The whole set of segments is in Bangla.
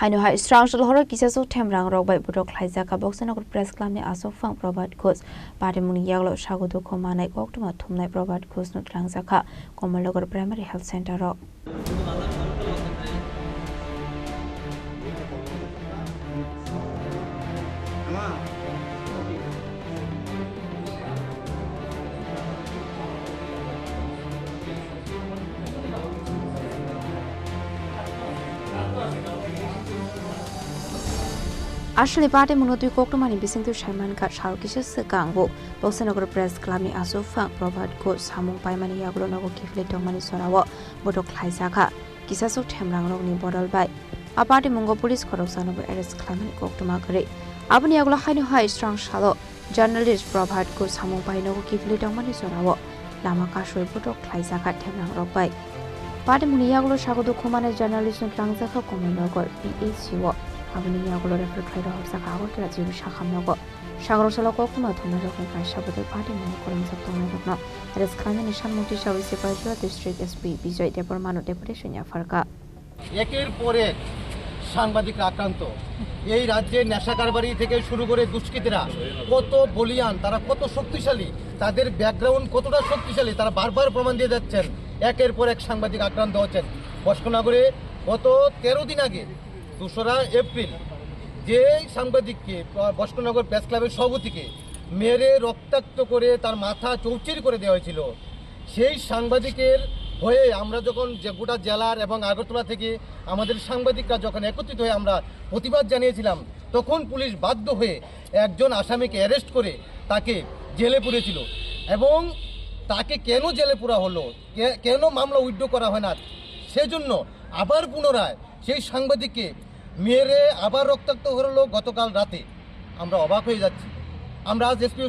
Hainu hai strong shal horo kisasu themrang rok bai budok khlaija ka boxenok press club ni asok phang probat khos parimuni yaglo sagodo khomanai koktuma thumnai probat khos no trangja kha Komalnagar primary health center rok Asli party menutui koktumani bising tu Sharman ka shau kisah sekangbo Boxenogor press club ni aso phang probat ko samung paimani yaglo nago kifle tongmani sorawo bodok khlaija kha kisah sok themrang rok ni bodol bai a party mungo police koroksa no arrest khamani koktuma kare abani yaglo hainu hai strong shalo journalist probat ko samung pai nago kifle tongmani sorawo lama ka shoi bodok khlaija kha themrang rok bai party muni yaglo sagodo khomane journalist no trangja kha Komalnagar PHCO abani yaglo refer khaira hobsa kagor tera jibu shakhamnago shagro sala koktuma thumna rokni kaisa bodol party muni koram saptongna rokna arrest khamani nishan mukti shawi separatira district SP Bijoy Debormano deputation ya farka একের পর এক সাংবাদিক আক্রান্ত এই রাজ্যের নেশা কারবারি থেকে শুরু করে দুষ্কৃতীরা কত বলিয়ান তারা কত শক্তিশালী তাদের ব্যাকগ্রাউন্ড কতটা শক্তিশালী তারা বারবার প্রমাণ দিয়ে যাচ্ছেন একের পর এক সাংবাদিক আক্রান্ত হচ্ছেন বস্কনগরে গত 13 দিন আগে 2রা এপ্রিল যে সাংবাদিককে বস্কনগর প্রেস ক্লাবের সভাপতিকে মেরে রক্তাক্ত করে তার মাথা চৌচির করে দেওয়া হয়েছিল সেই সাংবাদিকের হয়ে আমরা যখন গোটা জেলার এবং আগরতলা থেকে আমাদের সাংবাদিকরা যখন একত্রিত হয়ে আমরা প্রতিবাদ জানিয়েছিলাম তখন পুলিশ বাধ্য হয়ে একজন আসামিকে অ্যারেস্ট করে তাকে জেলে পুরেছিল এবং তাকে কেন জেলে পুরা হলো কেন মামলা উইথড্র করা হয় না সেজন্য আবার পুনরায় সেই সাংবাদিককে মেরে আবার রক্তাক্ত হলো গতকাল রাতে আমরা অবাক হয়ে যাচ্ছি আমরা আজ এসপি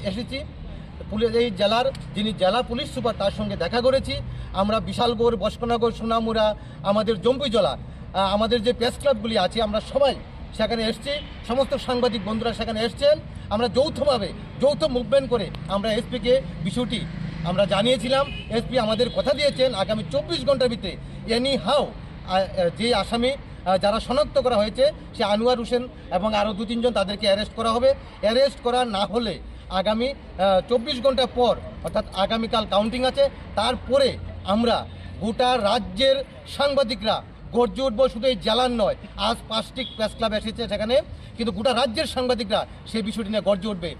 এসেছি পুলিশ এই জেলার যিনি জেলা পুলিশ সুপার তার সঙ্গে দেখা করেছি আমরা বিশালগড় বস্কনগর সোনামুড়া আমাদের জম্পুইজলা আমাদের যে প্রেস ক্লাবগুলি আছে আমরা সবাই সেখানে এসেছি সমস্ত সাংবাদিক বন্ধুরা সেখানে এসছেন আমরা যৌথভাবে যৌথ মুভমেন্ট করে আমরা এসপিকে বিষয়টি আমরা জানিয়েছিলাম এসপি আমাদের কথা দিয়েছেন আগামী 24 ঘন্টার ভিতরে এনি হাউ যে আসামি যারা শনাক্ত করা হয়েছে সে আনোয়ার হোসেন এবং আরও 2-3 জন তাদেরকে অ্যারেস্ট করা হবে অ্যারেস্ট করা না হলে আগামী 24 ঘন্টা পর অর্থাৎ আগামীকাল কাউন্টিং আছে তারপরে আমরা গোটা রাজ্যের সাংবাদিকরা গর্জে উঠবো শুধু এই জেলার নয় আজ 5টি প্রেস ক্লাব এসেছে সেখানে কিন্তু গোটা রাজ্যের সাংবাদিকরা সেই বিষয়টি নিয়ে গর্জে উঠবে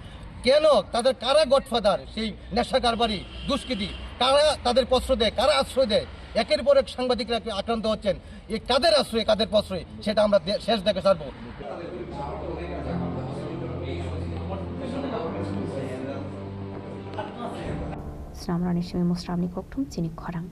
কেন তাদের কারা গডফাদার সেই নেশা কারবারি দুষ্কৃতী কারা তাদের প্রশ্রয় দেয় কারা আশ্রয় দেয় একের পর এক সাংবাদিকরা আক্রান্ত হচ্ছেন এই কাদের আশ্রয় কাদের প্রশ্রয় সেটা আমরা শেষ দেখে ছাড়বো Snamrani Shimi Musramni Koktum Chini Khorang